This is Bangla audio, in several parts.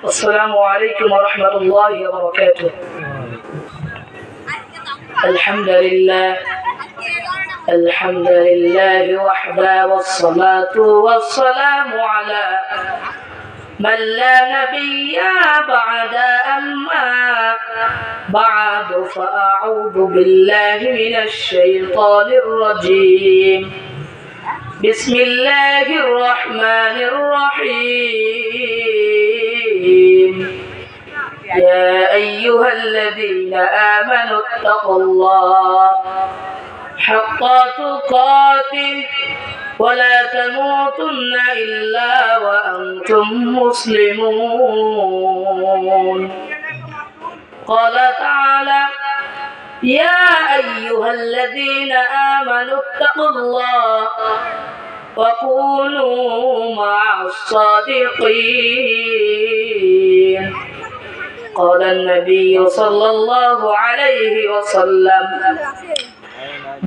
السلام عليكم ورحمة الله وبركاته. الحمد لله وحده والصلاة والسلام على من لا نبي بعد. أما بعد فأعوذ بالله من الشيطان الرجيم. بسم الله الرحمن الرحيم. يا أيها الذين آمنوا اتقوا الله حق تقاته ولا تموتن إلا وأنتم مسلمون. قال تعالى: يا أيها الذين آمنوا اتقوا الله وكونوا مع الصادقين. قال النبي صلى الله عليه وسلم: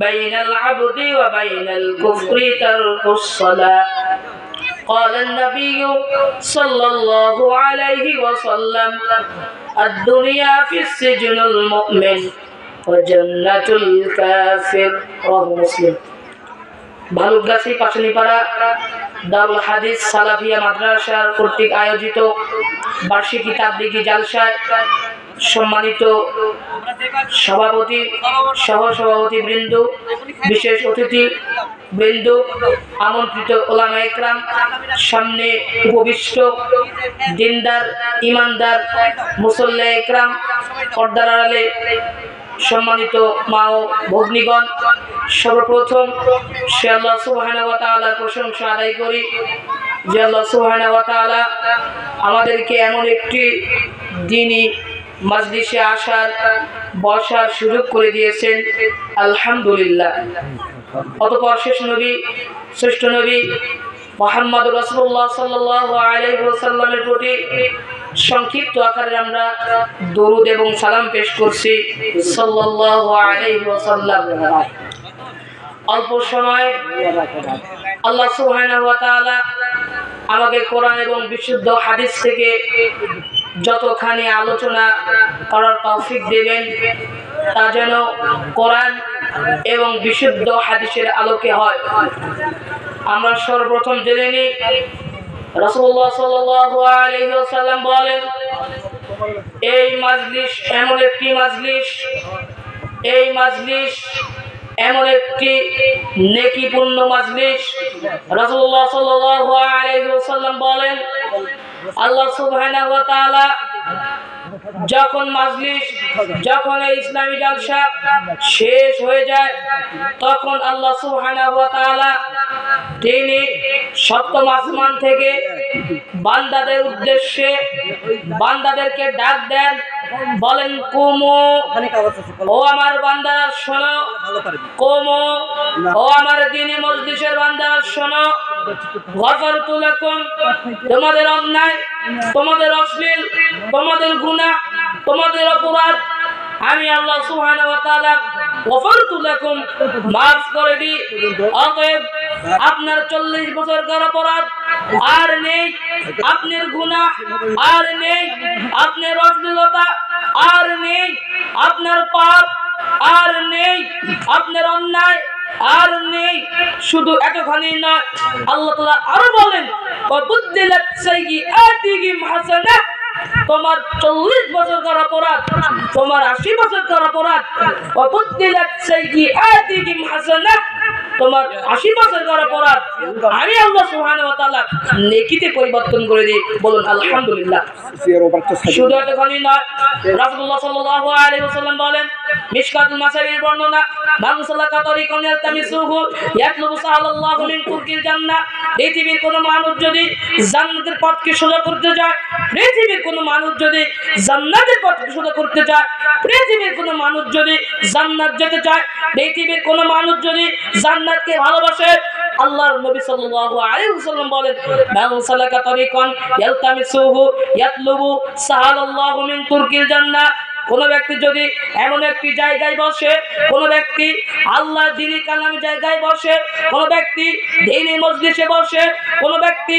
بين العبد وبين الكفر ترك الصلاة. قال النبي صلى الله عليه وسلم: الدنيا في السجن المؤمن وجنة الكافر. رواه مسلم. ভালুকগাছি পাশানিপাড়া দারুল হাদিস সালাফিয়া মাদ্রাসার কর্তৃক আয়োজিত বার্ষিকী তাবলীগী জালসায় সম্মানিত সভাপতি, সহসভাপতি বৃন্দ, বিশেষ অতিথি বৃন্দ, আমন্ত্রিত ওলামা ইকরাম, সামনে উপবিষ্ট দিনদার ইমানদার মুসল্লি ইকরাম, পর্দার আড়ালে সম্মানিত মা ও ভগ্নীগণ, সর্বপ্রথম সে আল্লাহ সুবহানাহু ওয়া তাআলার প্রশংসা আদায় করি যে আল্লাহ সুবহানাহু ওয়া তাআলা আমাদেরকে এমন একটি দ্বীনি মাজলিসে আসার বসার সুযোগ করে দিয়েছেন, আলহামদুলিল্লাহ। অতঃপর শেষ নবী, শ্রেষ্ঠ নবী মুহাম্মদ রাসূলুল্লাহ সাল্লাল্লাহু আলাইহি ওয়াসাল্লামের প্রতি সংক্ষিপ্ত আকারে আমরা দরুদ এবং সালাম পেশ করছি সাল্লাল্লাহু আলাইহি ওয়াসাল্লাম। অল্প সময় আল্লাহ সুবহানাহু ওয়া তাআলা আমাকে কোরআন এবং বিশুদ্ধ হাদিস থেকে যতখানি আলোচনা করার তৌফিক দেবেন তা যেন কোরআন এবং বিশুদ্ধ হাদিসের আলোকে হয়। আমরা সর্বপ্রথম জেনে নিই, রাসূলুল্লাহ সাল্লাল্লাহু আলাইহি ওয়াসাল্লাম বলেন, এই মাজলিস এমন একটি মাজলিস, এই মাজলিস এমন একটি নেকিপূর্ণ মাজলিস। রাসূলুল্লাহ সাল্লাল্লাহু আলাইহি ওয়াসাল্লাম বলেন, আল্লাহ সুবহানাহু ওয়া তাআলা যখন এই ইসলামী জালসা শেষ হয়ে যায় তখন আল্লাহ সুবহানাহু ওয়া তাআলা তিনি সপ্তম আসমান থেকে বান্দাদের উদ্দেশ্যে বান্দাদেরকে ডাক দেন, বলেন, কুমু, ও আমার বান্দারা শোনো, কুমু, ও আমার দ্বীনি মজলিসের বান্দারা শোনো, গফরতু লাকুম, তোমাদের অন্যায়, তোমাদের অশ্লীল, তোমাদের গুনাহ, তোমাদের অপরাধ আমি আল্লাহ সুবহানাহু ওয়া তাআলা গফরতু লাকুম, মাফ করে দিই। অতএব আপনার 40 বছরকার অপরাধ আর নেই, আপনার গুনাহ আর নেই, আপনার অশ্লীলতা আর নেই, আপনার পাপ আর নেই, আপনার অন্যায় আর নেই। শুধু এতখানি নয়, আল্লাহ তাআলা আরো বলেন, ওয়াবুদ্দিলাত সাইয়্যাতিহিম হাসানাহ, তোমার 40 বছরকার অপরাধ, তোমার 80 বছরকার অপরাধ, ওয়াবুদ্দিলাত সাইয়্যাতিহিম হাসানাহ, তোমার 80 বছরকার অপরাধ আমি আল্লাহ সুবহানাহু ওয়া তাআলা নেকিতে পরিবর্তন করে দিই। বলুন আলহামদুলিল্লাহ। শুধু এতখানি নয়, রাসূলুল্লাহ সাল্লাল্লাহু আলাইহি ওয়াসাল্লাম বলেন, মিশকাতুল মাসাবির বর্ণনা, মান সালাকা তারিকান ইয়ালতামিসুহু ইয়াতলুবু সাল্লাল্লাহু মিন তুরকিল জান্নাহ, পৃথিবীর কোন মানুষ যদি জান্নাতের পথকে সোজা করতে যায়, পৃথিবীর কোন মানুষ যদি জান্নাতের পথকে সোজা করতে চায়, পৃথিবীর কোন মানুষ যদি জান্নাত যেতে চায়, পৃথিবীর কোন মানুষ যদি জান্নাতকে ভালোবাসে, আল্লাহর নবী সাল্লাল্লাহু আলাইহি ওয়াসাল্লাম বলেন, মান সালাকা তারিকান ইয়ালতামিসুহু ইয়াতলুবু সাল্লাল্লাহু মিন তুরকিল জান্নাহ, কোন ব্যক্তি যদি এমন একটি জায়গায় বসে, কোন ব্যক্তি আল্লাহর দ্বীনি কালাম জায়গায় বসে, কোন ব্যক্তি দ্বীনি মজলিসে বসে, কোন ব্যক্তি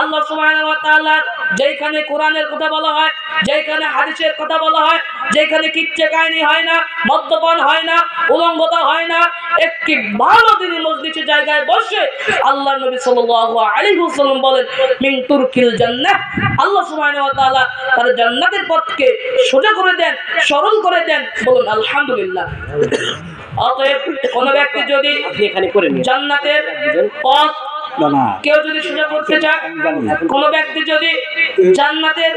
আল্লাহ সুবহানাহু ওয়া তাআলার যেখানে কোরআনের কথা বলা হয়, যেখানে হাদিসের কথা বলা হয়, যেখানে কিচ্ছা কাহিনী হয় না, মদ্যপান হয় না, উলঙ্গতা হয় না, একটি ভালো দিনী মজলিসের জায়গায় বসে আল্লাহ নবী সাল্লাল্লাহু আলাইহি ওয়াসাল্লাম বলেন মিন তুরকিল জান্নাহ, আল্লাহ সুবহানাহু ওয়া তাআলা তার জান্নাতের পথকে সোজা করে দেন, সরল করে দেন। বলুন আলহামদুলিল্লাহ। অতএব কোন ব্যক্তি যদি জান্নাতের পথ কেউ যদি সোজা করতে চায়, কোন ব্যক্তি যদি জান্নাতের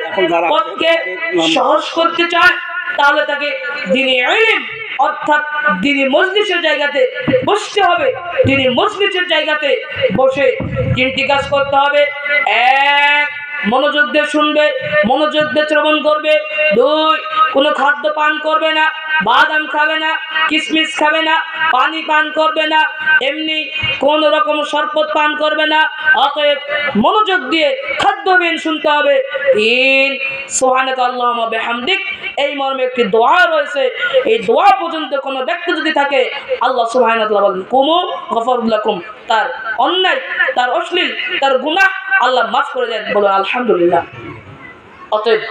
পথকে সহজ করতে চায়, তাহলে তাকে দ্বীনি ইলম অর্থাৎ দ্বীনি মজলিসের জায়গাতে বসতে হবে। দ্বীনি মজলিসের জায়গাতে বসে তিনটি কাজ করতে হবে। এক, মনোযোগ দিয়ে শুনবে, মনোযোগ দিয়ে শ্রবণ করবে। দুই, কোনো খাদ্য পান করবে না, বাদাম খাবে না, কিশমিশ খাবে না, পানি পান করবে না, এমনি কোন রকম শরবত পান করবে না। অতএব মনোযোগ দিয়ে খাদ্যবিহীন শুনতে হবে। তিন, সুবহানাকা আল্লাহুম্মা বিহামদিক, এই মর্মে একটি দোয়া রয়েছে। এই দোয়া পর্যন্ত কোনো ব্যক্তি যদি থাকে, আল্লাহ সুবহানাহু ওয়া তাআলা বলেন কুমু গফারু লাকুম, তার অন্যায়, তার অশ্লীল, তার গুনাহ আল্লাহ মাফ করে দেন। বলো আলহামদুলিল্লাহ। অতএব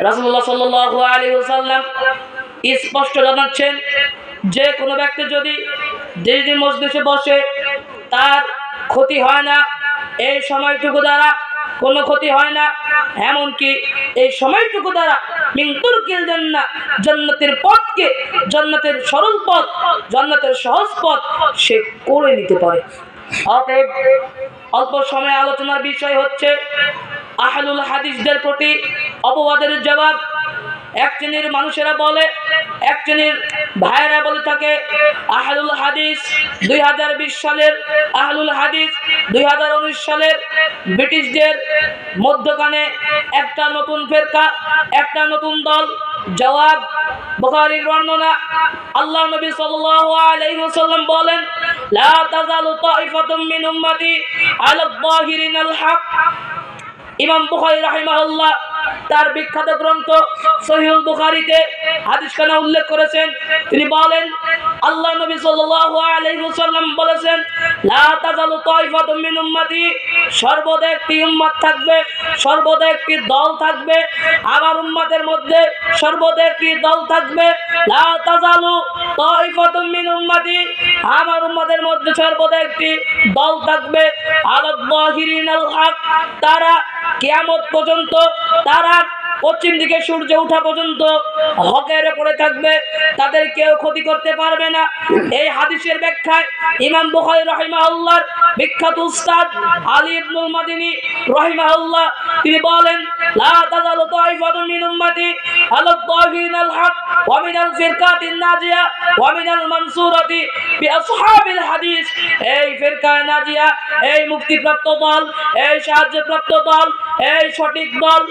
রাসূলুল্লাহ সাল্লাল্লাহু আলাইহি ওয়াসাল্লাম স্পষ্ট জানাচ্ছেন যে কোনো ব্যক্তি যদি দ্বীনি মজলিসে বসে তার ক্ষতি হয় না, এই সময়টুকু দ্বারা কোনো ক্ষতি হয় না। এমনকি এই সময়টুকু দ্বারা মিন তুরকিল জান্নাহ, জান্নাতের পথকে, জান্নাতের সরল পথ, জান্নাতের সহজ পথ সে করে নিতে পারে। অতএব অল্প সময় আলোচনার বিষয় হচ্ছে আহলুল হাদিসদের প্রতি অপবাদের জবাব। এক শ্রেণীর মানুষেরা বলে, এক শ্রেণীর ভাইয়েরা বলে থাকে আহলুল হাদিস 2020 সালের, আহলুল হাদিস 2019 সালের ব্রিটিশদের মধ্যখানে একটা নতুন ফেরকা, একটা নতুন দল। জবাব, বুখারীর বর্ণনা, আল্লাহ নবী সাল্লাল্লাহু আলাইহি ওয়াসাল্লাম বলেন লা তাযালু তাইফাতুম মিন উম্মতি আলা যাহিরিনাল হক। ইমাম বুখারী রাহিমাহুল্লাহ তার বিখ্যাত গ্রন্থ সহিহুল বুখারীতে হাদিসখানা উল্লেখ করেছেন। তিনি বলেন আল্লাহ নবী সাল্লাল্লাহু আলাইহি ওয়াসাল্লাম বলেছেন লা তাযালু তাইফাতুম মিন উম্মতি, সর্বদা একটি উম্মত থাকবে, সর্বদা একটি দল থাকবে আমার উম্মতের মধ্যে, সর্বদা একটি দল থাকবে। লা তাযালু তাইফাতুম মিন উম্মতি, আমার উম্মতের মধ্যে সর্বদা একটি দল থাকবে আলা যাহিরিনাল হক, তারা কিয়ামত পর্যন্ত, তারা পশ্চিম দিকে সূর্য ওঠা পর্যন্ত হকের উপরে থাকবে, তাদের কেউ ক্ষতি করতে পারবে না। এই হাদিসের ব্যাখ্যায় ইমাম বুখারী রাহিমাহুল্লাহর বিখ্যাত উস্তাদ আলী ইবনুল মাদিনী রাহিমাহুল্লাহ তিনি বলেন লা তাযালু তাইফাতুম মিন উম্মতি আলা যাহিরিনাল হক ওয়া মিনাল ফিরকাতিন নাজিয়া ওয়া মিনাল মানসুরাতি বিআসহাবিল হাদিস। এই ফিরকা নাজিয়া, এই মুক্তিপ্রাপ্ত দল, এই সাহায্যপ্রাপ্ত দল, এই সঠিক দল,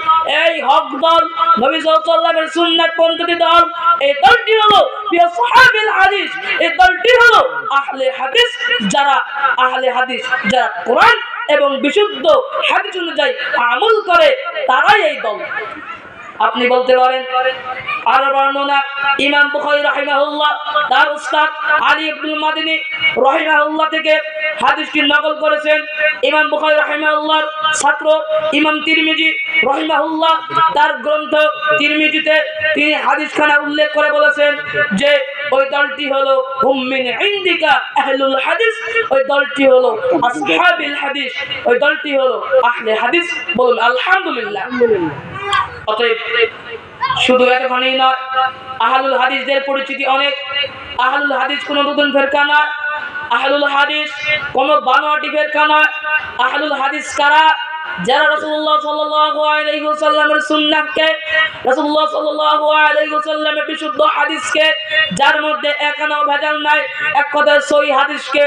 এই হক দল, নবী সাল্লাল্লাহু আলাইহি ওয়াসাল্লামের সুন্নাত পন্থী দল, এই দলটি হলো বিআসহাবিল হাদিস। এই দলটি হলো আহলে হাদিস, যারা আহলে হাদিস, যারা কোরআন এবং বিশুদ্ধ হাদিস অনুযায়ী আমল করে, তারাই এই দল। আপনি বলতে পারেন আর বর্ণনা ইমাম বুখারী রাহিমাহুল্লাহ তার উস্তাদ আলী ইবনুল মাদিনী রাহিমাহুল্লাহ থেকে হাদিসটি নকল করেছেন। ইমাম বুখারী রাহিমাহুল্লাহর ছাত্র ইমাম তিরমিজি রাহিমাহুল্লাহ তার গ্রন্থ তিরমিজিতে তিনি হাদিসখানা উল্লেখ করে বলেছেন যে ওই দলটি হলো হুম মিন ইনদিকা আহলুল হাদিস, ওই দলটি হলো আসহাবিল হাদিস, ওই দলটি হলো আহলে হাদিস। বলুন আলহামদুলিল্লাহ। অতএব শুধু এতখানি নয়, আহলুল হাদিসদের পরিচিতি অনেক। আহলুল হাদিস কোনো নতুন ফেরকা নয়, আহলুল হাদিস কোনো বানোয়াটি ফেরকা নয়। আহলুল হাদিস কারা? যারা রাসূলুল্লাহ সাল্লাল্লাহু আলাইহি ওয়াসাল্লামের সুন্নাহকে, রাসূলুল্লাহ সাল্লাল্লাহু আলাইহি ওয়াসাল্লামের বিশুদ্ধ হাদিসকে, যার মধ্যে একানো ভেজাল নাই, এক কথায় সহিহ হাদিসকে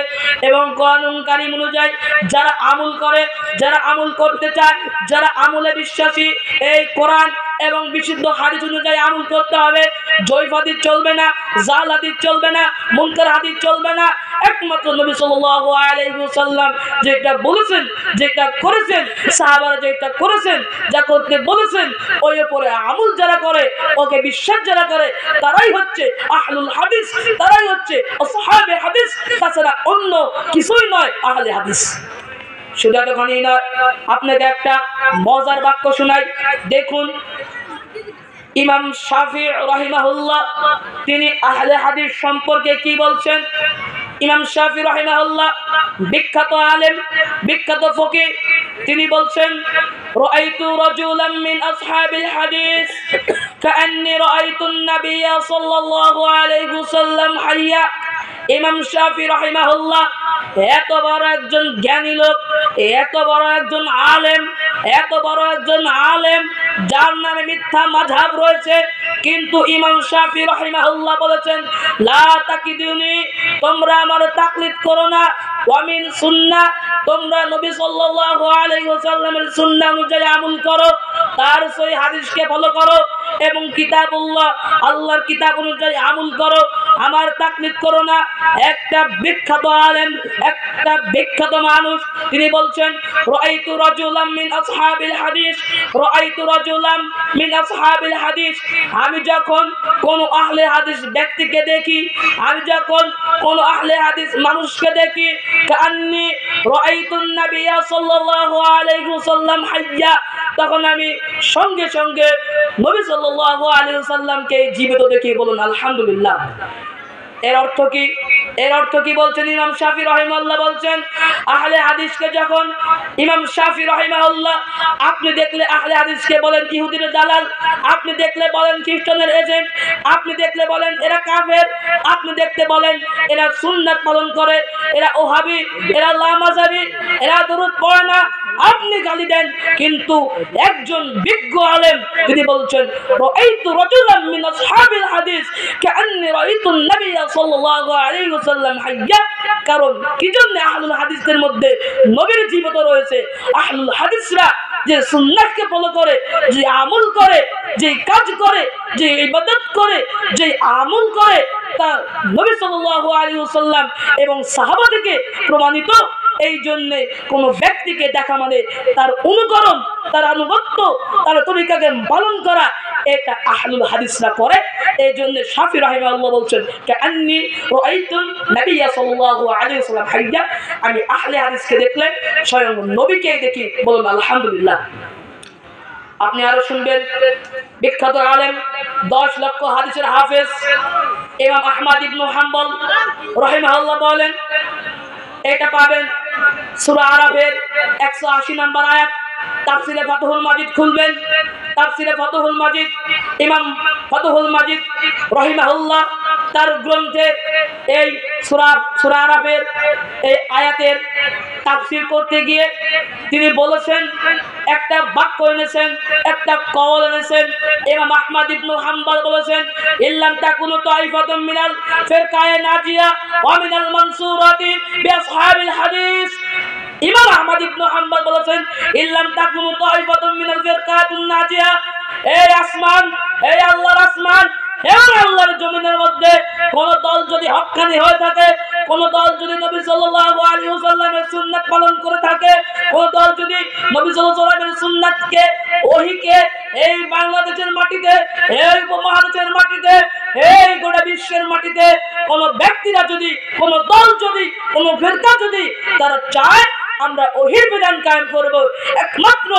এবং কোরআন কারীম অনুযায়ী যারা আমল করে, যারা আমল করতে চায়, যারা আমলে বিশ্বাসী, এই কোরআন এবং বিশুদ্ধ হাদিস অনুযায়ী আমল করতে হবে। জয়ফ হাদিস চলবে না, জাল হাদিস চলবে না, মুনকার হাদিস চলবে না। একমাত্র নবী সাল্লাল্লাহু আলাইহি ওয়াসাল্লাম যেটা বলেছেন, যেটা করেছেন, সাহাবারা যেটা করেছেন, যা করতে বলেছেন, ওই উপরে আমল যারা করে, ওকে বিশ্বাস যারা করে, তারাই হচ্ছে আহলুল হাদিস, তারাই হচ্ছে আসহাবে হাদিস। তাছাড়া অন্য কিছুই নয় আহলে হাদিস। শুধু এতখানি নয়, আপনাকে একটা মজার বাক্য শোনাই। দেখুন, ইমাম শাফি রাহিমাহুল্লাহ তিনি আহলে হাদিস সম্পর্কে কি বলছেন। ইমাম শাফি রাহিমাহুল্লাহ বিখ্যাত আলেম, বিখ্যাত ফকিহ, তিনি বলছেন, রাআইতু রাজুলাম মিন আসহাবিল হাদিস কাআন্নী রাআইতুন নাবিয়্য সাল্লাল্লাহু আলাইহি ওয়াসাল্লাম হাইয়া। ইমাম শাফি রাহিমাহুল্লাহ এত বড় একজন জ্ঞানী লোক, এত বড় একজন আলেম, এত বড় একজন আলেম যার নামে মিথ্যা মাযহাব রয়েছে, কিন্তু ইমাম শাফি রাহিমাহুল্লাহ বলেছেন, লা তাকিদুনি, তোমরা আমার তাকলিদ করো না, ওয়া মিন সুন্নাহ, তোমরা নবী সাল্লাল্লাহু আলাইহি ওয়াসাল্লামের সুন্নাহ অনুযায়ী আমল করো, তার সহিহ হাদিসকে ফলো করো এবং কিতাবুল্লাহ, আল্লাহর কিতাব অনুযায়ী আমল করো, আমার তাকলিদ করো না। একটা বিখ্যাত আলেম, একটা বিখ্যাত মানুষ, তিনি বলছেন, রাআইতু রাজুলাম মিন আসহাবিল হাদিস, রাআইতু রাজুলাম মিন আসহাবিল হাদিস, আমি যখন কোন আহলে হাদিস ব্যক্তিকে দেখি, আমি যখন কোন আহলে হাদিস মানুষকে দেখি, কাআন্নী রাআইতুন নাবিয়্য সাল্লাল্লাহু আলাইহি ওয়াসাল্লাম হাইয়া, তখন আমি সঙ্গে সঙ্গে নবী সাল্লাল্লাহু আলাইহি ওয়াসাল্লামকে জীবিত দেখি। বলুন আলহামদুলিল্লাহ। এর অর্থ কি? এর অর্থ কি বলছেন ইমাম শাফি রাহিমাহুল্লাহ? বলছেন, আহলে হাদিসকে যখন ইমাম শাফি রাহিমাহুল্লাহ, আপনি দেখলে আহলে হাদিসকে বলেন ইহুদির দালাল, আপনি দেখলে বলেন খ্রিস্টানের এজেন্ট, আপনি দেখলে বলেন এরা কাফের, আপনি দেখতে বলেন এরা সুন্নাত পালন করে, এরা ওহাবি, এরা লামাযাবি, এরা দরুদ পড়ে না, আপনি গালি দেন। কিন্তু একজন বিজ্ঞ আলেম তিনি বলছেন, রাআইতু রাজুলাম মিন আসহাবিল হাদিস কাআন্নী রাআইতুন নাবিয়্য সাল্লাল্লাহু আলাইহি ওয়াসাল্লাম হাইয়া। কারণ কি জন্য আহলুল হাদিসদের মধ্যে নবীর জীবিত রয়েছে। আহলুল হাদিসরা যে সুন্নাহকে ফলো করে, যে আমল করে, যে কাজ করে, যে ইবাদত করে, যে আমল করে, তা নবী সাল্লাল্লাহু আলাইহি ওয়াসাল্লাম এবং সাহাবা থেকে প্রমাণিত। এই জন্য কোন ব্যক্তিকে দেখা মানে তার অনুকরণ, তার আনুগত্য, তার তরিকাকে পালন করা, এটা আহলুল হাদিসরা করে। এই জন্য শাফি রাহিমাহুল্লাহ বলছেন, কাআন্নী রাআইতুন নাবিয়্য সাল্লাল্লাহু আলাইহি ওয়াসাল্লাম হাইয়া, আমি আহলে হাদিসকে দেখলে স্বয়ং নবীকেই দেখি। বলুন আলহামদুলিল্লাহ। আপনি আরো শুনবেন, বিখ্যাত আলেম, 10 লক্ষ হাদিসের হাফেজ ইমাম আহমদ ইবনে হাম্বল রাহিমাহুল্লাহ বলেন, এটা পাবেন সূরা আরাফের 180 নম্বর আয়াত, তাফসিরে ফাতহুল মাজিদ খুলবেন, তাফসিরে ফাতহুল মাজিদ, ইমাম ফাতহুল মাজিদ রাহিমাহুল্লাহ তার গ্রন্থে এই সূরা আরাফের এই আয়াতের তাফসীর করতে গিয়ে তিনি বলেছেন, একটা বাক্য এনেছেন, একটা কওল এনেছেন। ইমাম আহমদ ইবনে হাম্বল বলেছেন, ইল্লাম তাকুনু তাইফাতুম মিনাল ফিরকায়ে নাজিয়া ওয়া মিনাল মানসুরাতি বিআসহাবিল হাদিস। ইমাম আহমদ ইবনে হাম্বল বলেছেন, ইল্লাম তাকুনু তাইফাতুম মিনাল ফিরকাতুন নাজিয়া, এই আসমান, এই আল্লাহর আসমান এবং আল্লাহর জমিনের মধ্যে কোন দল যদি হক্কানি হয়ে থাকে, কোন দল যদি নবী সাল্লাল্লাহু আলাইহি ওয়াসাল্লামের সুন্নাত পালন করে থাকে, কোন দল যদি নবী সাল্লাল্লাহু আলাইহি ওয়াসাল্লামের সুন্নাতকে, ওহীকে এই বাংলাদেশের মাটিতে, এই উপমহাদেশের মাটিতে, এই গোটা বিশ্বের মাটিতে কোন ব্যক্তিরা যদি, কোন দল যদি, কোন ফিরকা যদি তারা চায় আমরা ওহীর বিধান কায়েম করব, একমাত্র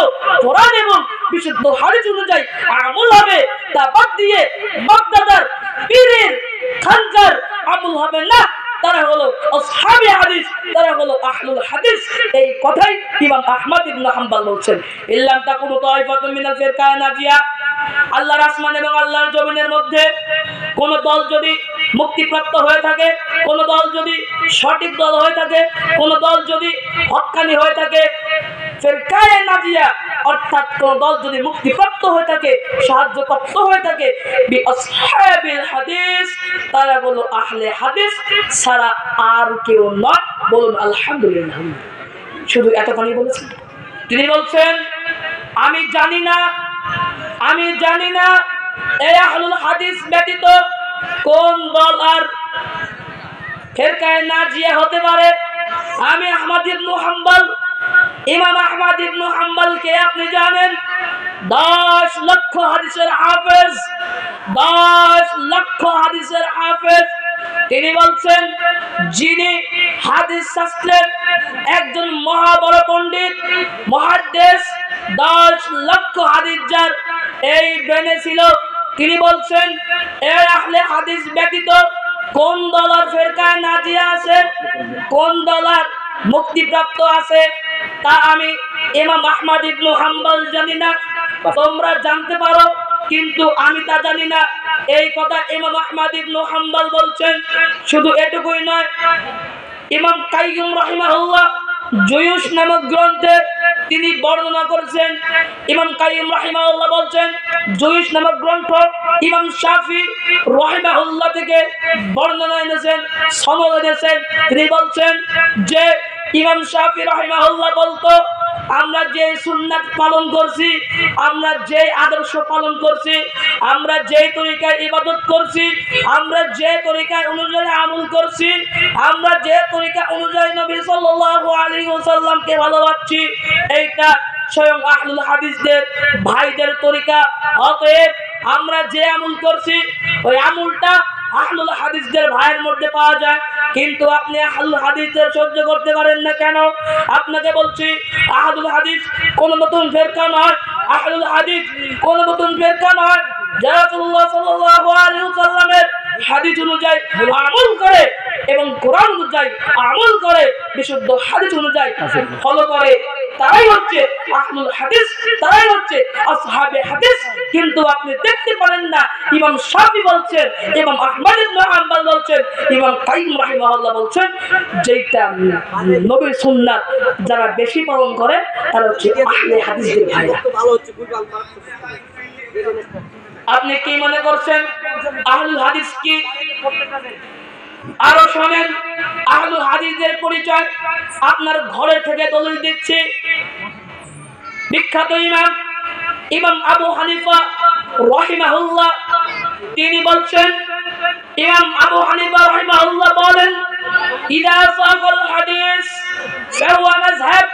কোরআন এবং বিশুদ্ধ হাদিস অনুযায়ী আমল হবে, তা বাদ দিয়ে বাগদাদার পীরের খানকার আমল হবে না, তারা হলো আসহাবে হাদিস, তারা হলো আহলুল হাদিস। এই কথাই ইমাম আহমদ ইবনে হাম্বল বলছেন, ইল্লাম তাকুনু তাইফাতুম মিনাল ফিরকায়ে নাজিয়া, আল্লাহর আসমান এবং আল্লাহর জমিনের মধ্যে কোন দল যদি মুক্তিপ্রাপ্ত হয়ে থাকে, কোন দল যদি সঠিক দল হয়ে থাকে, কোন দল যদি হক্কানি হয়ে থাকে, ফিরকায়ে নাজিয়া অর্থাৎ কোন দল যদি মুক্তিপ্রাপ্ত হয়ে থাকে, সাহায্যপ্রাপ্ত হয়ে থাকে, বিআসহাবিল হাদিস, তারা হলো আহলে হাদিস ছাড়া আর কেউ নয়। বলুন আলহামদুলিল্লাহ। শুধু এতখানি বলেছেন। তিনি বলছেন, আমি জানি না, আমি জানি না এই আহলুল হাদিস ব্যতীত কোন দল আর ফিরকায়ে নাজিয়া হতে পারে। আমি আহমদ ইবনে হাম্বল, ইমাম আহমদ ইবনে হাম্বল কে আপনি জানেন? 10 লক্ষ হাদিসের হাফেজ, 10 লক্ষ হাদিসের হাফেজ। তিনি বলছেন, যিনি হাদিস শাস্ত্রের একজন মহা বড় পণ্ডিত, মুহাদ্দিস, 10 লক্ষ হাদিস যার এই ব্রেনে ছিল, তিনি বলছেন এই আহলে হাদিস ব্যতীত কোন দলার ফেরকায় নাজিয়া আছে, কোন দলার মুক্তিপ্রাপ্ত আছে তা আমি ইমাম আহমদ ইবনে হাম্বল জানি না, তোমরা জানতে পারো কিন্তু আমি তা জানি না। এই কথা ইমাম আহমদ ইবনে হাম্বল বলছেন। শুধু এটুকুই নয়, ইমাম কাইয়ুম রাহিমাহুল্লাহ জুয়ুশ নামক গ্রন্থে তিনি বর্ণনা করেছেন। ইমাম কাইয়ুম রাহিমাহুল্লাহ বলছেন জুয়ুশ নামক গ্রন্থ ইমাম শাফি রাহিমাহুল্লাহ থেকে বর্ণনা এনেছেন, সনদ এনেছেন। তিনি বলছেন যে ইমাম শাফি রাহিমাহুল্লাহ বলতো, আমরা যে সুন্নাত পালন করছি, আমরা যে আদর্শ পালন করছি, আমরা যে তরিকায় ইবাদত করছি, আমরা যে তরিকায় অনুযায়ী আমল করছি, আমরা যে তরিকা অনুযায়ী নবী সাল্লাল্লাহু আলাইহি ওয়াসাল্লামকে ভালোবাসছি, এইটা স্বয়ং আহলুল হাদিসদের ভাইদের তরিকা। অতএব আমরা যে আমল করছি ওই আমলটা আহলুল হাদিসদের ভাইয়ের মধ্যে পাওয়া যায়। কিন্তু আপনি আহলুল হাদিসদের সহ্য করতে পারেন না কেন? আপনাকে বলছি আহলুল হাদিস কোন নতুন ফেরকা নয়, আহলুল হাদিস কোন নতুন ফেরকা নয়। যারা রাসূলুল্লাহ সাল্লাল্লাহু আলাইহি ওয়াসাল্লামের হাদিস অনুযায়ী আমল করে এবং কোরআন অনুযায়ী আমল করে, বিশুদ্ধ হাদিস অনুযায়ী ফলো করে, তারাই হচ্ছে আহলুল হাদিস, তারাই হচ্ছে আসহাবে হাদিস। কিন্তু আপনি দেখতে পারেন না ইমাম শাফি বলছেন, ইমাম আহমদ ইবনে হাম্বল বলছেন, ইমাম কাইয়ুম রাহিমাহুল্লাহ বলছেন যেটা নবীর সুন্নাত যারা বেশি পালন করে তারা হচ্ছে আহলে হাদিসদের ভাইরা। আপনি কি মনে করছেন আহলুল হাদিস কি? আরো শোনেন আহলুল হাদিসের পরিচয় আপনার ঘরে থেকে দলিল দিচ্ছি। বিখ্যাত ইমাম আবু হানিফা রাহিমাহুল্লাহ তিনি বলছেন, ইমাম আবু হানিফা রাহিমাহুল্লাহ বলেন ইদা সাকাল হাদিস ফাহুয়া মাযহাব।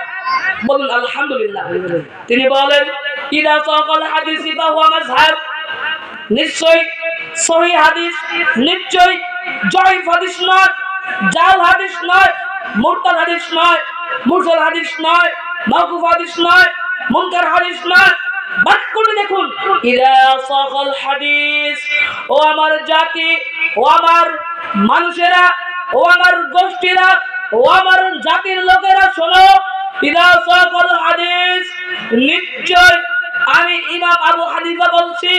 বলুন আলহামদুলিল্লাহ। তিনি বলেন ইদা সাকাল হাদিস ফাহুয়া মাযহাব, নিশ্চয় সহিহ হাদিস, নিশ্চয় জয়ীফ হাদিস নয়, জাল হাদিস নয়, মুরতাদ হাদিস নয়, মুরসাল হাদিস নয়, মাওকুফ হাদিস নয়, মুনকার হাদিস নয়। বাক্যটি দেখুন, ইদা সাকাল হাদিস, ও আমার জাতি, ও আমার মানুষেরা, ও আমার গোষ্ঠীরা, ও আমার জাতির লোকেরা শোনো, ইদা সাকাল হাদিস, নিশ্চয় আমি ইমাম আবু হানিফা বলছি।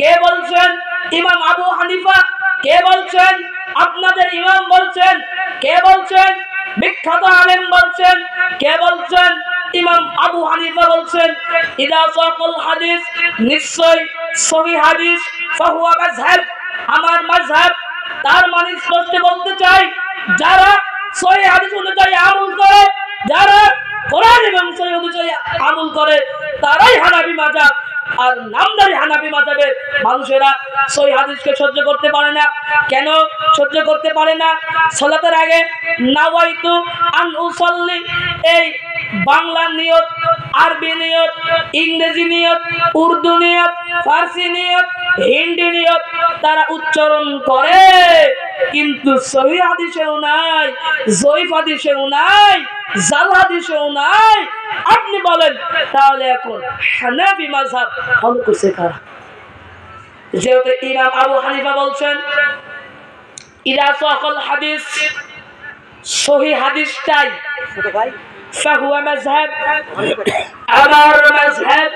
কে বলছেন? ইমাম আবু হানিফা। কে বলছেন? আপনাদের ইমাম বলছেন। কে বলছেন? বিখ্যাত আলেম বলছেন। কে বলছেন? ইমাম আবু হানিফা বলছেন ইদা সাকাল হাদিস, নিশ্চয় সহিহ হাদিস, ফাহুয়া মাযহাব, আমার মাযহাব। তার মানে স্পষ্ট বলতে চাই, যারা সহিহ হাদিস অনুযায়ী আমল করে, যারা কোরআন এবং সহিহ অনুযায়ী আমল করে, তারাই হানাফি মাযহাব। আর নামদারি হানাফি মাযহাবের মানুষেরা সহিহ হাদিসকে সহ্য করতে পারে না। কেন সহ্য করতে পারে না? সালাতের আগে নাওয়াইতু আন উসাল্লি, এই বাংলা নিয়ত, আরবি নিয়ত, ইংরেজি নিয়ত, উর্দু নিয়ত, ফার্সি নিয়ত, হিন্দি নিয়ত তারা উচ্চারণ করে, কিন্তু সহিহ হাদিসেও নাই, জয়ীফ হাদিসেও নাই, জাল হাদিসেও নাই। আপনি বলেন তাহলে এখন হানাফি মাযহাব ফলো করছে কারা? যেহেতু ইমাম আবু হানিফা বলছেন ইদা সাকাল হাদিস, সহিহ হাদিসটাই ফাহুয়া মাযহাব, আমার মাযহাব।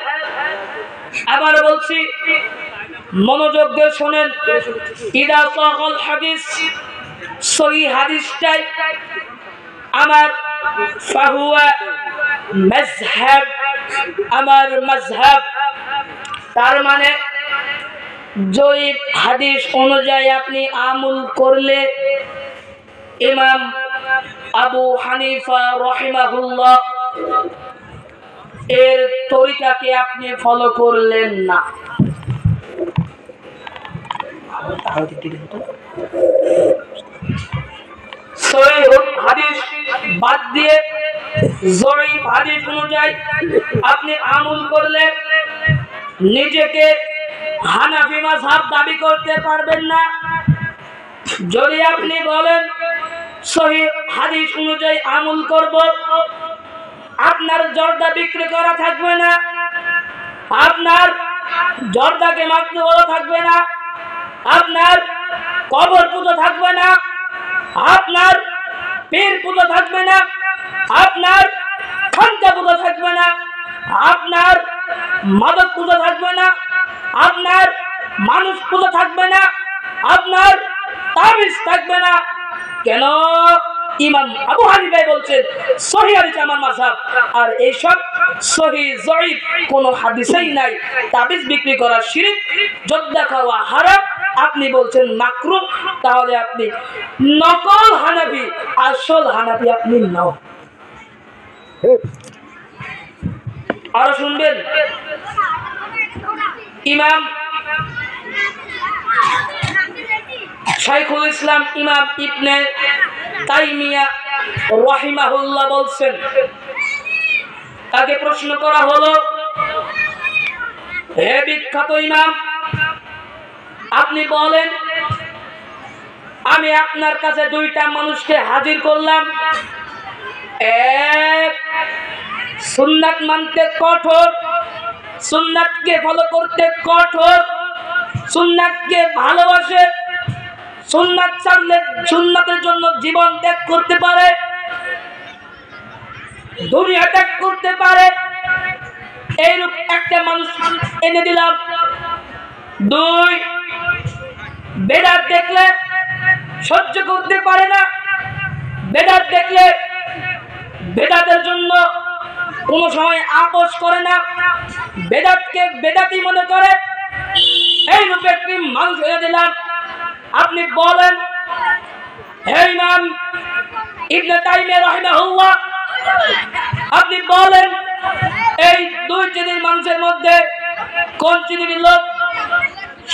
আবার বলছি, মনোযোগ দিয়ে শুনেন, ইদা সাকাল হাদিস, সহিহ হাদিসটাই আমার ফাহুয়া মাযহাব, আমার মাযহাব। তার মানে জয়ীফ হাদিস অনুযায়ী আপনি আমল করলে ইমাম আবু হানিফা রাহিমাহুল্লাহ এর তরিকাকে আপনি ফলো করলেন না। সহিহ হাদিস বাদ দিয়ে জয়ীফ হাদিস অনুযায়ী আপনি আমল করলে নিজেকে হানাফি মাযহাব দাবি করতে পারবেন না। যদি আপনি বলেন সহিহ হাদিস অনুযায়ী আমল করব, আপনার জর্দা বিক্রি করা থাকবে না, আপনার জর্দাকে মাখতে বলা থাকবে না, আপনার কবর পুজো থাকবে না, আপনার পীর পুজো থাকবে না, আপনার খানকা পুজো থাকবে না, আপনার মাদক পুজো থাকবে না, আপনার মানুষ পুজো থাকবে না, আপনার তাবিজ থাকবে না। কেন? ইমাম আবু হানিফা বলছেন সহিহ হাদিস আমার মাযহাব, আর এইসব সহিহ জয়ীফ কোন হাদিসেই নাই। তাবিজ বিক্রি করা শিরক, জর্দা খাওয়া হারাম, আপনি বলছেন মাকরুহ, তাহলে আপনি নকল হানাফি, আসল হানাফি আপনি নন। আরো শুনবেন, ইমাম শাইখুল ইসলাম ইমাম ইবনে তাইমিয়া রাহিমাহুল্লাহ বলছেন, তাকে প্রশ্ন করা হলো, হে বিখ্যাত ইমাম, আপনি বলেন আমি আপনার কাছে দুইটা মানুষকে হাজির করলাম, এক সুন্নাত মানতে কঠোর, সুন্নাতকে ফলো করতে কঠোর, সুন্নাতকে ভালোবাসে, সুন্নাত ছাড়লে সুন্নাতের জন্য জীবন ত্যাগ করতে পারে, দুনিয়া ত্যাগ করতে পারে, এইরূপ একটা মানুষ এনে দিলাম। দুই, বেদাত দেখলে সহ্য করতে পারে না, বেদাত দেখলে বেদাতের জন্য কোনো সময় আপোষ করে না, বেদাতকে বেদাতি মনে করে, এই রূপে একটি মানুষ এনে দিলাম। আপনি বলেন হে ইমাম ইবনে তাইমিয়া রাহিমাহুল্লাহ, আপনি বলেন এই দুই শ্রেণীর মানুষের মধ্যে কোন শ্রেণীর লোক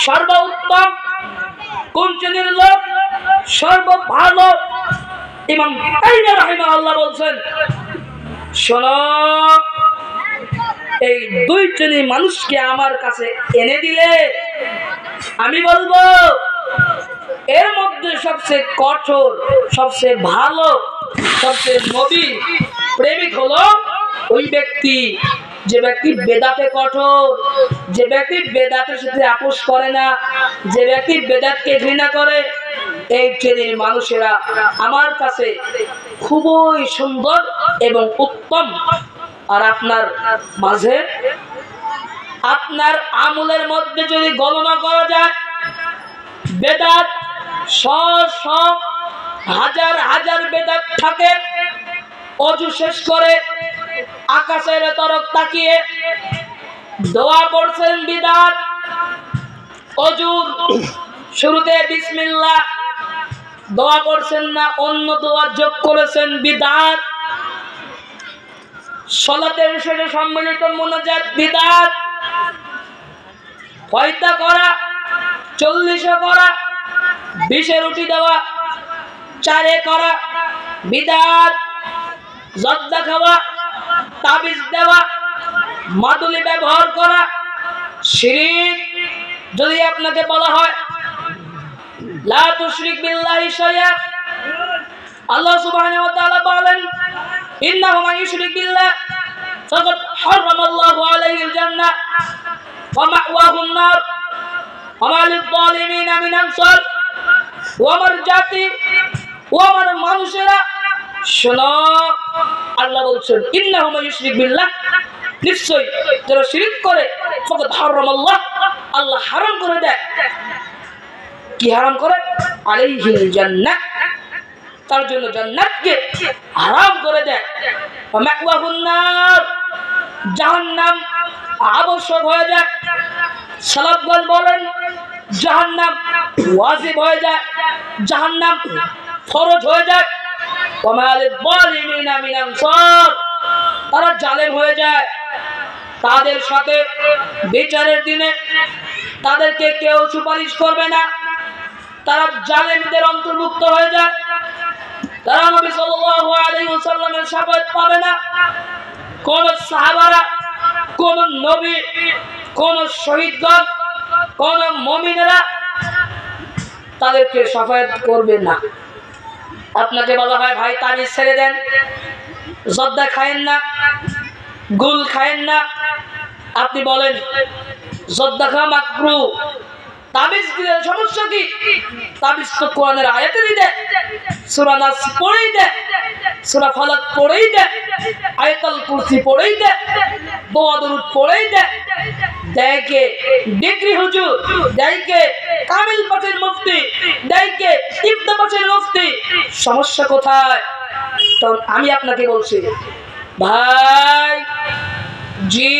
সর্বোত্তম, কোন শ্রেণীর লোক সর্বভালো? ইমাম তাইমিয়া রাহিমাহুল্লাহ বলছেন, শোনো, এই দুই শ্রেণীর মানুষকে আমার কাছে এনে দিলে আমি বলবো এর মধ্যে সবচেয়ে কঠোর, সবচেয়ে ভালো, সবচেয়ে নবী প্রেমিক হলো ওই ব্যক্তি যে ব্যক্তি বেদাতে কঠোর, যে ব্যক্তি বেদাতের সাথে আপোষ করে না, যে ব্যক্তি বেদাতকে ঘৃণা করে। এই শ্রেণীর মানুষেরা আমার কাছে খুবই সুন্দর এবং উত্তম। আর আপনার মাঝে আপনার আমলের মধ্যে যদি গণনা করা যায়, বেদাত হাজার হাজার বেদাত থাকে। অজু শেষ করে আকাশের তরফ তাকিয়ে দোয়া পড়ছেন বিদাত, অজুর শুরুতে বিসমিল্লাহ দোয়া করছেন না, অন্য দোয়া যোগ করেছেন বিদাত। সালাতের শেষে সম্মিলিত মুনাজাত বিদাত। ফয়তা করা, 40 করা, 20 রুটি দেওয়া, 4 করা বিদাত। জর্দা খাওয়া, তাবিজ দেওয়া, মাদুলি ব্যবহার করা শিরক। যদি আপনাকে বলা হয় লা তুশরিক বিল্লাহি শাইআ, আল্লাহ সুবহানাহু ওয়া তাআলা বলেন ইন্নাহু মান ইউশরিক বিল্লাহ ফাকাদ হারামাল্লাহু আলাইহিল জান্নাহ ওয়া মাওয়াহুন নার ওয়া মা লিয-যালিমিনা মিন আনসার। ও আমার জাতি, ও আমার মানুষেরা, শোনো, আল্লাহ বলছেন ইন্নাহু মান ইউশরিক বিল্লাহ, নিশ্চয় যারা শিরক করে, ফাকাদ হারামাল্লাহ, আল্লাহ হারাম করে দেয়। কি হারাম করে? আলাইহিল জান্নাহ, তার জন্য জান্নাতকে হারাম করে দেয়। ওয়া মাওয়াহুন নার, জাহান্নাম আবশ্যক হয়ে যায়। সালাফগণ বলেন জাহান্নাম ওয়াজিব হয়ে যায়, জাহান্নাম ফরজ হয়ে যায়। ওয়া মা লিয-যালিমিনা মিন আনসার, তারা জালেম হয়ে যায়। তাদের সাথে বিচারের দিনে তাদেরকে কেউ সুপারিশ করবে না, তারা জালেমদের অন্তর্ভুক্ত হয়ে যায়। তারা নবী সাল্লাল্লাহু আলাইহি ওয়াসাল্লামের শাফায়াত পাবে না। কোন সাহাবারা, কোন নবী, কোন শহীদগণ, কোন মুমিনেরা তাদেরকে শাফায়াত করবে না। আপনাকে বলা হয় ভাই তাবিজ ছেড়ে দেন, জর্দা খায়েন না, গুল খায়েন না। আপনি বলেন জর্দা খাওয়া মাকরুহ, তাবিজ দিলে সমস্যা কি? তাবিজ তো কোরআনের আয়াতেরই দেয়, সূরা নাস পড়েই দেয়, সূরা ফালাক পড়েই দেয়, আয়াতুল কুরসি পড়েই দেয়, দোয়া দরুদ পড়েই দেয়। দেখে ডিগ্রি হুজুর, দেখে কামিল পাশের মুফতি, দেখে ইফতা পাশের মুফতি, সমস্যা কোথায়? তো আমি আপনাকে বলছি ভাই জি,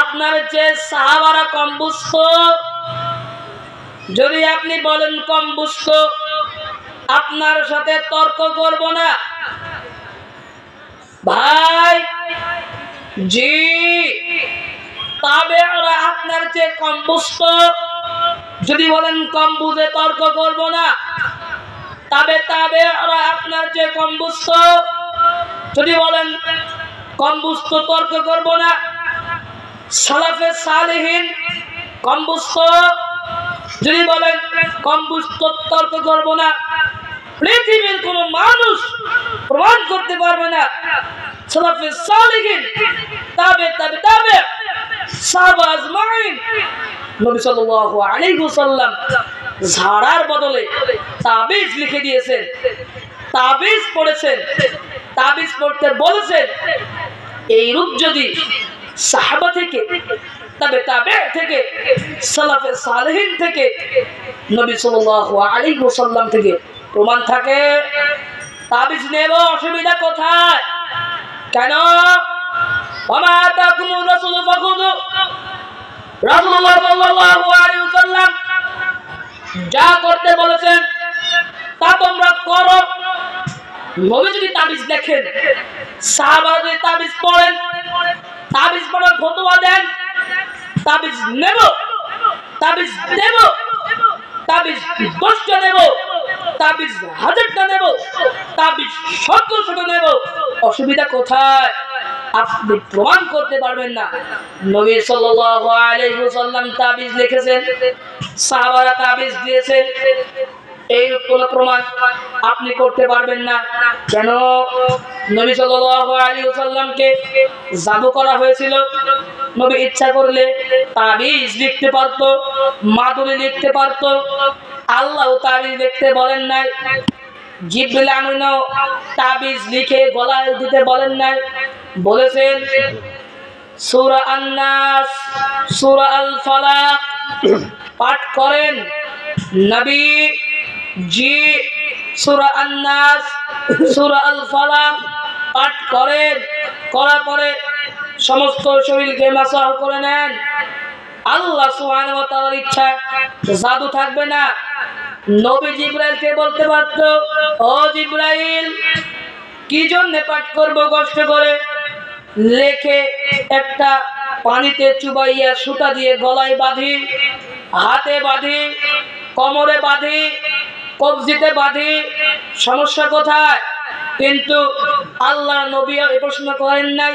আপনার যে সাহাবারা কম বুঝতো, যদি আপনি বলেন কম বুঝতো, আপনার সাথে তর্ক করব না ভাই জি। তাবেঈরা আপনার চেয়ে কম বুঝতো, যদি বলেন কম বুঝে তর্ক করব না। তাবেঈরা আপনার চেয়ে কম বুঝতো, যদি বলেন কম বুঝতো তর্ক করব না। সালাফে সালেহিন কম বুঝতো, যদি বলেন কম বুঝতো তর্ক করব না। পৃথিবীর কোন মানুষ প্রমাণ করতে পারবে না সালাফে সালেহিন, তাবে সাহাবা আজমাইন নবী সাল্লাল্লাহু আলাইহি ওয়াসাল্লাম ঝাড়ার বদলে তাবিজ লিখে দিয়েছেন, তাবিজ পড়েছেন, তাবিজ পড়তে বলেছেন। এই রূপ যদি সাহাবা থেকে, তাবে থেকে, সালাফে সালেহিন থেকে, নবী সাল্লাল্লাহু আলাইহি ওয়াসাল্লাম থেকে প্রমাণ থাকে, তাবিজ নেব অসুবিধা কোথায়? কেন? ওমা আতাকুমুর রাসূলু ফাখুযু, রাসূলুল্লাহ সাল্লাল্লাহু আলাইহি ওয়াসাল্লাম যা করতে বলেছেন তা তোমরা করো। নবী যদি তাবিজ লেখেন, সাহাবারা যদি তাবিজ পড়েন, তাবিজ পড়ার ফতোয়া দেন, তাবিজ নেব, তাবিজ দেব, তাবিজ 10টা নেব, তাবিজ 1000টা নেব, তাবিজ 100টা নেব, অসুবিধা কোথায়? আপনি প্রমাণ করতে পারবেন না নবী সাল্লাল্লাহু আলাইহি ওয়াসাল্লাম তাবিজ লিখেছেন, সাহাবারা তাবিজ দিয়েছেন, এই কোন প্রমাণ আপনি করতে পারবেন না। কেন? নবী সাল্লাল্লাহু আলাইহি ওয়াসাল্লামকে জাদু করা হয়েছিল। নবী ইচ্ছা করলে তাবিজ লিখতে পারত, মাদুলি লিখতে পারত। আল্লাহ তাবিজ লিখতে বলেন নাই, জিবরিল আমিনও তাবিজ লিখে গলায় দিতে বলেন নাই। বলেছেন সূরা আন-নাস, সূরা আল ফালাক পাঠ করেন নবী জি। সূরা আন-নাস, সূরা আল ফালাক পাঠ করেন, করার পরে সমস্ত শরীরকে মাসাহ করে নেন। আল্লাহ সুবহানাহু ওয়া তাআলার ইচ্ছা জাদু থাকবে না। নবী জিবরাইলকে বলতে পারত, ও জিবরাইল কি জন্য পাঠ করব কষ্ট করে? লেখে একটা পানিতে চুবাইয়া সুতা দিয়ে গলায় বাঁধি, হাতে বাঁধি, কোমরে বাঁধি, কবজিতে বাঁধি, সমস্যা কোথায়? কিন্তু আল্লাহ নবী এই প্রশ্ন করেন নাই।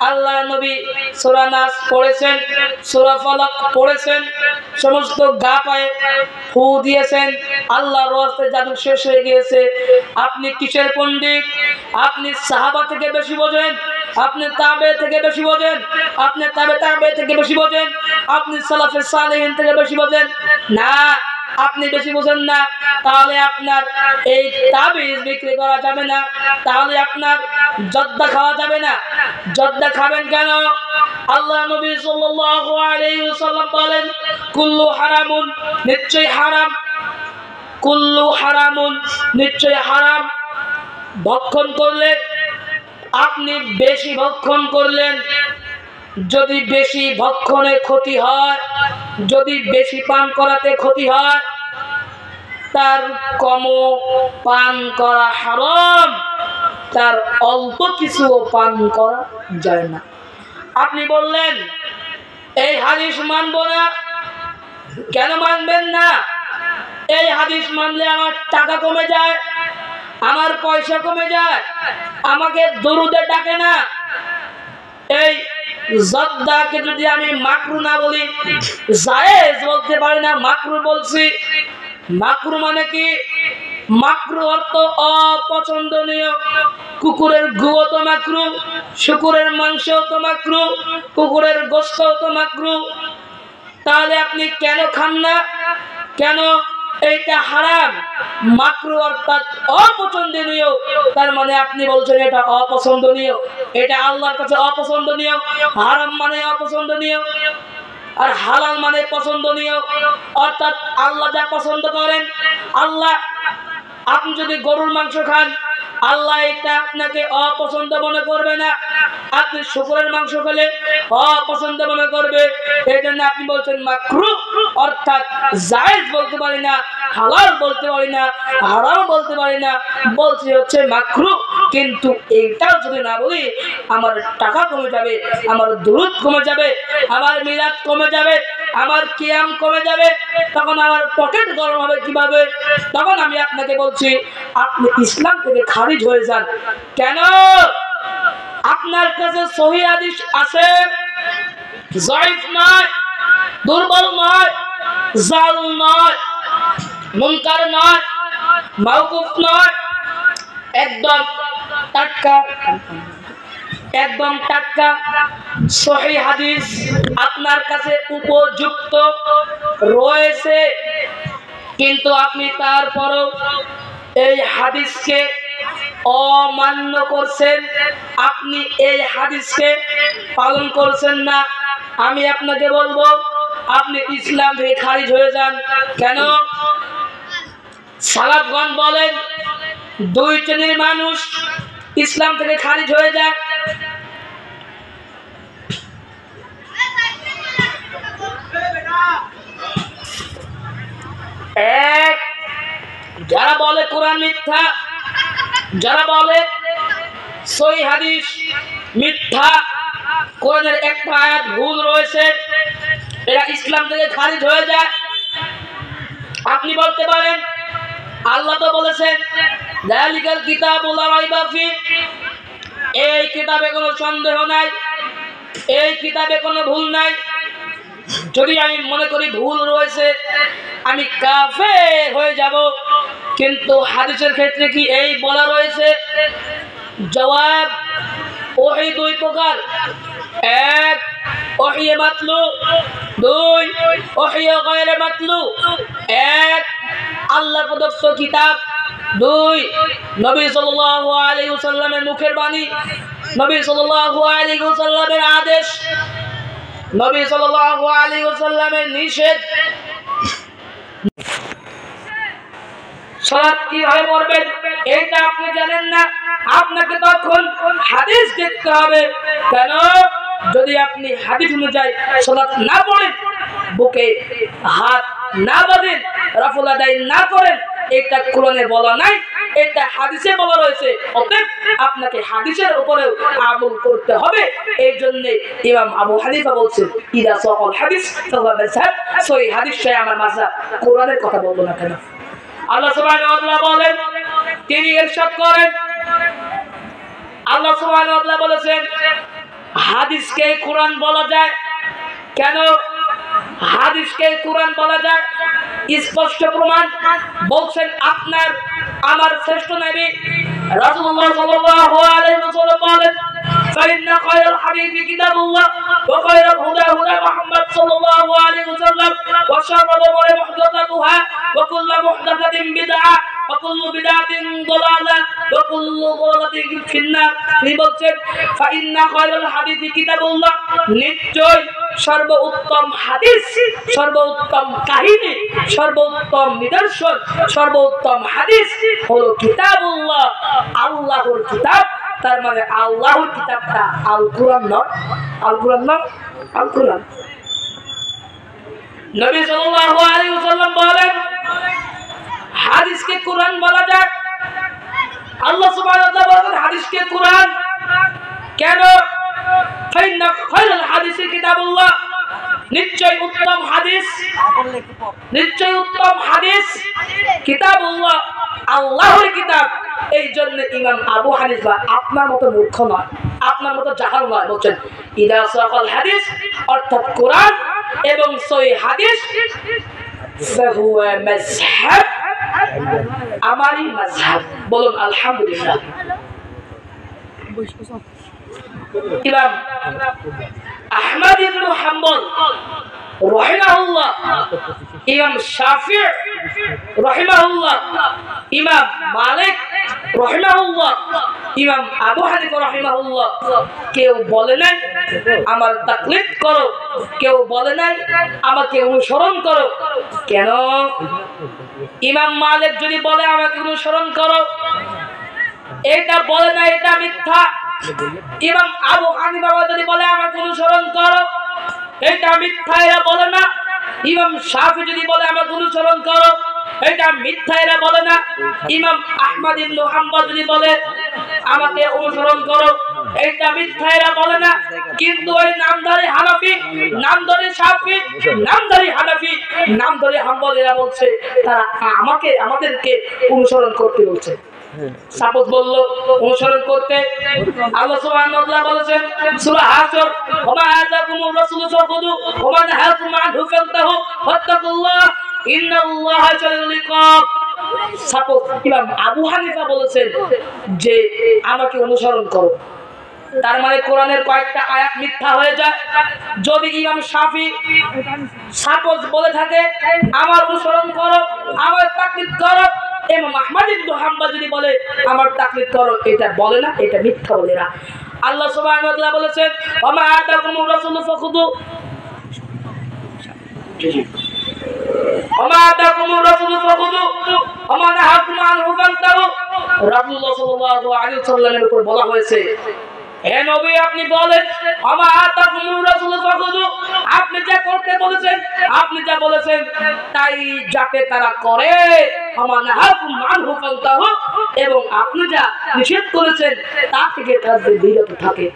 আল্লাহ নবী সূরা নাস পড়েছেন, সূরা ফালাক পড়েছেন, সমস্ত গা পায়ে ফু দিয়েছেন, আল্লাহর রাস্তে জাদু শেষ হয়ে গিয়েছে। আপনি কিসের পণ্ডিত? আপনি সাহাবা থেকে বেশি বোঝেন, আপনি তাবে থেকে বেশি বোঝেন, আপনি তাবে থেকে বেশি বোঝেন, আপনি সালাফে সালেহিন থেকে বেশি বোঝেন না। আপনি বেশি বোঝেন না, তাহলে আপনার এই তাবিজ বিক্রি করা যাবে না, তাহলে আপনার জর্দা খাওয়া যাবে না। জর্দা খাবেন কেন? আল্লাহ নবী সাল্লাল্লাহু আলাইহি ওয়াসাল্লাম বলেন কুল্লু হারামুন, নিশ্চয়ই হারাম, কুল্লু হারামুন, নিশ্চয়ই হারাম। ভক্ষণ করলে, আপনি বেশি ভক্ষণ করলেন, যদি বেশি ভক্ষণে ক্ষতি হয়, যদি বেশি পান করাতে ক্ষতি হয়, তার কম পান করা হারাম, তার অল্প কিছু পান করা যায় না। আপনি বললেন এই হাদিস মানব না। কেন মানবেন না? এই হাদিস মানলে আমার টাকা কমে যায়, আমার পয়সা কমে যায়, আমাকে দরুদে ডাকে না। এই জর্দাকে যদি আমি মাকরু না বলি, জায়েজ বলতে পারি না, মাকরু বলছি। মাকরু মানে কি? মাকরু অর্থ অপছন্দনীয়। কুকুরের গুও তো মাকরু, শুকুরের মাংস তো মাকরু, কুকুরের গোশত তো মাকরু। তাহলে আপনি কেন খান না? কেন? এইটা হারাম। মাকরু অর্থাৎ অপছন্দনীয়, তার মানে আপনি বলছেন এটা অপছন্দনীয়, এটা আল্লাহর কাছে অপছন্দনীয়। হারাম মানে অপছন্দনীয়, আর হালাল মানে পছন্দনীয়। অর্থাৎ আল্লাহ যা পছন্দ করেন, আল্লাহ, আপনি যদি গরুর মাংস খান, আল্লাহ এটা আপনাকে অপছন্দ মনে করবে না। আপনি শুকরের মাংস খেলে অপছন্দ মনে করবে। এই জন্য আপনি বলছেন মাকরু, অর্থাৎ জায়েজ বলতে পারি না, হালাল বলতে পারি না, হারাম বলতে পারি না, বলছি হচ্ছে মাকরু। কিন্তু এইটাও যদি না বলি, আমার টাকা কমে যাবে, আমার দুরূদ কমে যাবে, আমার মিলাদ কমে যাবে, আমার কিয়াম কমে যাবে, তখন আমার পকেট গরম হবে কিভাবে? তখন আমি আপনাকে বলছি আপনি ইসলাম থেকে খারিজ হয়ে যান। কেন? আপনার কাছে সহিহ হাদিস আছে, যায়েফ নয়, দুর্বল নয়, জাল নয়, মুনকার নয়, মাওকুফ নয়, একদম টাটকা, একদম টাটকা সহিহ হাদিস আপনার কাছে উপযুক্ত রয়েছে। কিন্তু আপনি তারপরও এই হাদিসকে অমান্য করছেন, আপনি এই হাদিসকে পালন করছেন না। আমি আপনাকে বলবো আপনি ইসলাম থেকে খারিজ হয়ে যান। কেন? সালাফগণ বলেন দুই শ্রেণীর মানুষ ইসলাম থেকে খারিজ হয়ে যায়। এক, যারা বলে কোরআন মিথ্যা, যারা বলে সহিহ হাদিস মিথ্যা, কোরআনের একটা আয়াত ভুল রয়েছে, এরা ইসলাম থেকে খারিজ হয়ে যায়। আপনি বলতে পারেন আল্লাহ তো বলেছেন যালিকাল কিতাবু লা রাইবা ফি, এই কিতাবে কোনো সন্দেহ নাই, এই কিতাবে কোনো ভুল নাই। যদি আমি মনে করি ভুল রয়েছে, আমি কাফের হয়ে যাব। কিন্তু হাদিসের ক্ষেত্রে কি এই বলা রয়েছে? জবাব, ওহী দুই প্রকার। এক, ওহী মাতলু। দুই, ওহী গায়রে মাতলু। এক, আল্লাহ প্রদত্ত কিতাব। দুই, নবী সাল্লাল্লাহু আলাইহি ওয়াসাল্লামের মুখের বাণী, নবী সাল্লাল্লাহু আলাইহি ওয়াসাল্লামের আদেশ, নবী সাল্লাল্লাহু আলাইহি ওয়াসাল্লামের নিষেধ। সালাত কিভাবে পড়বেন এটা আপনি জানেন না, আপনাকে তখন হাদিস দেখতে হবে। কেন? যদি আপনি হাদিস অনুযায়ী সালাত না পড়েন, বুকে হাত না বাঁধেন, রাফুল আদায় না করেন, এটা কোরআনে বলা নাই, এটা হাদিসে বলা রয়েছে। অতএব আপনাকে হাদিসের উপরেও আমল করতে হবে। এই জন্য ইমাম আবু হানিফা বলছেন ইদা সাকাল হাদিস ফাহুয়া মাযহাব, সহিহ হাদিস সে আমার মাযহাব। কোরআনের কথা বলবো না কেন? আল্লাহ সুবহানাহু ওয়া তাআলা বলেন, তিনি ইরশাদ করেন, আল্লাহ সুবহানাহু ওয়া তাআলা বলেছেন হাদিসকে কোরআন বলা যায়। কেন হাদিসকে কোরআন বলা যায়? স্পষ্ট প্রমাণ বলছেন আপনার আমার শ্রেষ্ঠ নবী রাসূলুল্লাহ সাল্লাল্লাহু আলাইহি ওয়াসাল্লাম বলেন, فإن خير الحديث كتاب الله وخير الهدى هدى محمد صلى الله عليه وسلم وشر الأمور محدثاتها وكل محدثة بدعة وكل بدعة ضلالة وكل ضلالة في النار। তিনি বলছেন فإن خير الحديث كتاب الله, নিশ্চয় সর্বোত্তম হাদিস, সর্বোত্তম কাহিনী, সর্বোত্তম নিদর্শন, সর্বোত্তম হাদিস হলো কিতাবুল্লাহ, আল্লাহর কিতাব। তার মানে আল্লাহর কিতাবটা আল কোরআন নয়, আল কোরআন নয়, আল কোরআন। নবী সাল্লাল্লাহু আলাইহি ওয়াসাল্লাম বলেন হাদিসকে কোরআন বলা যায়। আল্লাহ সুবহানাহু ওয়া তাআলা বলেন হাদিসকে কোরআন। কেন? ফাইন্না খায়রুল হাদিসি কিতাবুল্লাহ, নিশ্চয় উত্তম হাদিস, নিশ্চয় উত্তম হাদিস কিতাবুল্লাহ, আল্লাহর কিতাব। এই জন্য ইমাম আবু হানিফা আপনার মতো মূর্খ নয়, আপনার মতো জাহাল নয়, বলছেন ইদা সাকাল হাদিস, অর্থাৎ কোরআন এবং সহিহ হাদিস ফাহুয়া মাযহাব, আমারই মাযহাব। বলুন আলহামদুলিল্লাহ। ইমাম আহমদ ইবনে হাম্বল রাহিমাহুল্লাহ, ইমাম শাফিঈ রাহিমাহুল্লাহ, ইমাম মালিক রাহিমাহুল্লাহ, ইমাম আবু হানিফা রাহিমাহুল্লাহ কেউ বলে নাই আমার তাকলিদ করো, কেউ বলে নাই আমাকে অনুসরণ করো। কেন? ইমাম মালিক যদি বলে আমাকে অনুসরণ করো, এটা বলে না, এটা মিথ্যা। ইমাম আবু হানিফা যদি বলে আমাকে অনুসরণ করো, এটা মিথ্যা, এরা বলে না। ইমাম শাফি যদি বলে আমাকে অনুসরণ করো, এটা মিথ্যা, এরা বলে না। ইমাম আহমদ ইবনে হাম্বল যদি বলে আমাকে অনুসরণ করো, এটা মিথ্যা, এরা বলে না। কিন্তু ওই নামধারী হানাফি, নামধারী শাফি, নামধারী হানাফি, নামধারী হাম্বল এরা বলছে তারা আমাদেরকে অনুসরণ করতে বলছে। সাপোজ বললো অনুসরণ করতে, আল্লাহ সুবহানাহু ওয়া তাআলা বলেছেন সূরা হাসর, ওয়া মা আতাকুমুর রাসূলু ফাখুযু ওয়া মা নাহাকুম আনহু ফান্তাহু ওয়াত্তাকুল্লাহ ইন্নাল্লাহা শাদীদুল ইকাব। সাপোজ ইমাম আবু হানিফা বলেছেন যে আমাকে অনুসরণ করো, তার মানে কোরআনের কয়েকটা আয়াত মিথ্যা হয়ে যায়। যদি ইমাম শাফি সাপোজ বলে থাকে আমার অনুসরণ করো, আমার তাকলিদ করো, ইমাম আহমদ ইবনে হাম্বল যদি বলে আমার তাকলিদ করো, এটা বলে না, এটা মিথ্যা বলে না। আল্লাহ সুবহানাহু ওয়া তাআলা বলেছেন ওয়া মা আতাকুমুর রাসূলু ফাখুযু ওয়া মা আতাকুমুর রাসূলু ফাখুযু ওয়া মা নাহাকুম আনহু ফান্তাহু। রাসূলুল্লাহ সাল্লাল্লাহু আলাইহি ওয়াসাল্লামের উপর বলা হয়েছে হে নবী আপনি বলেন আমা আতাকুমুর রাসূলু ফাখুযু, আপনি যা করতে বলেছেন, আপনি যা বলেছেন তাই যাতে তারা করে, আমা নাহাকুম আনহু ফান্তাহু, এবং আপনি যা নিষেধ করেছেন তা থেকে তাদের বিরত থাকে।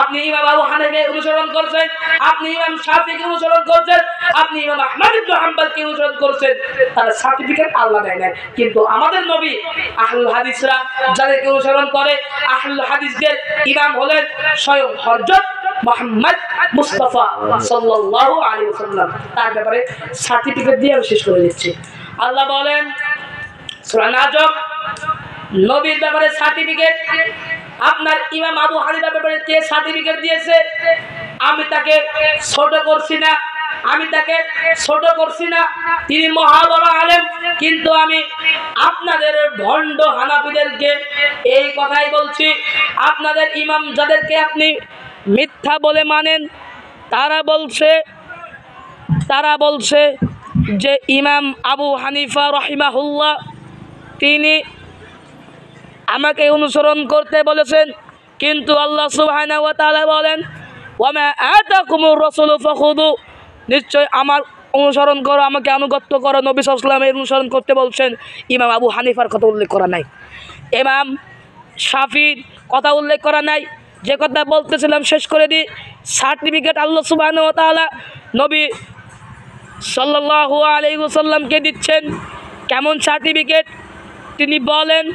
আপনি ইমাম আবু হানিফাকে অনুসরণ করছেন, আপনি ইমাম শাফিঈকে অনুসরণ করছেন, আপনি ইমাম আহমদ ইবনে হাম্বলকে অনুসরণ করছেন, তার সার্টিফিকেট আল্লাহ দেয় না। কিন্তু আমাদের নবী আহলুল হাদিসরা যাদেরকে অনুসরণ করে, আহলুল হাদিসদের ইমাম হলেন স্বয়ং হযরত মুহাম্মদ মুস্তাফা সাল্লাল্লাহু আলাইহি ওয়াসাল্লাম। তার ব্যাপারে সার্টিফিকেট দিয়ে আমি শেষ করে দিচ্ছি। আল্লাহ বলেন সূরা নাজম, নবীর ব্যাপারে সার্টিফিকেট আপনার ইমাম আবু হানিফার ব্যাপারে কে সার্টিফিকেট দিয়েছে? আমি তাকে ছোট করছি না, আমি তাকে ছোট করছি না, তিনি মহা বড় আলেম। কিন্তু আমি আপনাদের ভণ্ড হানাফিদেরকে এই কথাই বলছি, আপনাদের ইমাম যাদেরকে আপনি মিথ্যা বলে মানেন, তারা বলছে যে ইমাম আবু হানিফা রাহিমাহুল্লাহ তিনি আমাকে অনুসরণ করতে বলেছেন। কিন্তু আল্লাহ সুবহানাহু ওয়া তাআলা বলেন ওয়া মা আতাকুমুর রাসূলু ফাখুযু, নিশ্চয় আমার অনুসরণ করো, আমাকে আনুগত্য করো। নবী সাল্লাল্লাহু আলাইহি ওয়াসাল্লামের অনুসরণ করতে বলছেন। ইমাম আবু হানিফার কথা উল্লেখ করা নাই, ইমাম শাফির কথা উল্লেখ করা নাই। যে কথা বলতেছিলাম শেষ করে দিই, সার্টিফিকেট আল্লাহ সুবহানাহু ওয়া তাআলা নবী সাল্লাল্লাহু আলাইহি ওয়াসাল্লামকে দিচ্ছেন। কেমন সার্টিফিকেট? তিনি বলেন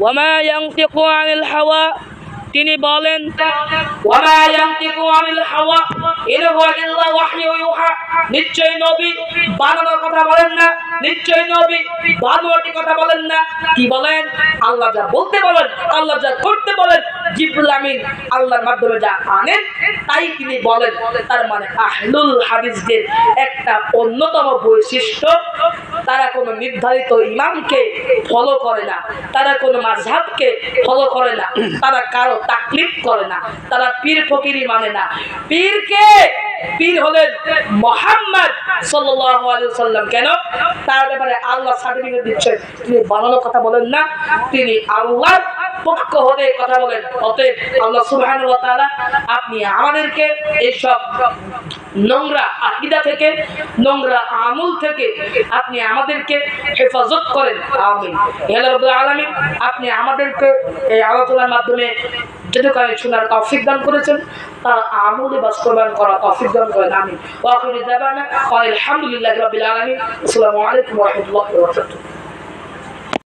ওয়া মা ইয়ানতিকু আনিল হাওয়া, তিনি বলেন ওয়া মা ইয়ানতিকু আনিল হাওয়া ইন হুয়া ইল্লা ওয়াহয়ু ইউহা, নিশ্চয় নবী বানানোর কথা বলেন না, নিশ্চয় নবী বানোয়াটি কথা বলেন না। কি বলেন? আল্লাহ যা বলতে বলেন, আল্লাহ যা করতে বলেন, জিবরিল আমিন আল্লাহর মাধ্যমে যা আনেন তাই তিনি বলেন। তার মানে আহলুল হাদিসদের একটা অন্যতম বৈশিষ্ট্য, তারা কোনো নির্ধারিত ইমামকে ফলো করে না, তারা কোনো মাযহাবকে ফলো করে না, তারা কারো তাকলিদ করে না, তারা পীর ফকিরি মানে না। পীর হলেন মুহাম্মদ সাল্লাল্লাহু আলাইহি ওয়াসাল্লাম। কেন? তার ব্যাপারে আল্লাহ সার্টিফিকেট দিচ্ছেন, তিনি বানানো কথা বলেন না, তিনি আল্লাহর পক্ষ হতে কথা বলেন। অতএব আল্লাহ সুবহানাহু ওয়া তাআলা আপনি আমাদেরকে এইসব নোংরা আকীদা থেকে, নোংরা আমল থেকে আপনি আমাদেরকে হেফাজত করেন, আমিন। হে রাব্বুল আলামিন, আপনি আমাদেরকে এই আলোচনার মাধ্যমে যেটুকু শোনার তৌফিক দান করেছেন তা আমলে বাস্তবায়ন করা তৌফিক দান করেন, আমিন। ওয়া আখিরু দাওয়ানা আলহামদুলিল্লাহি রাব্বিল আলামিন। আসসালামু আলাইকুম ওয়া রাহমাতুল্লাহি ওয়া বারাকাতুহু।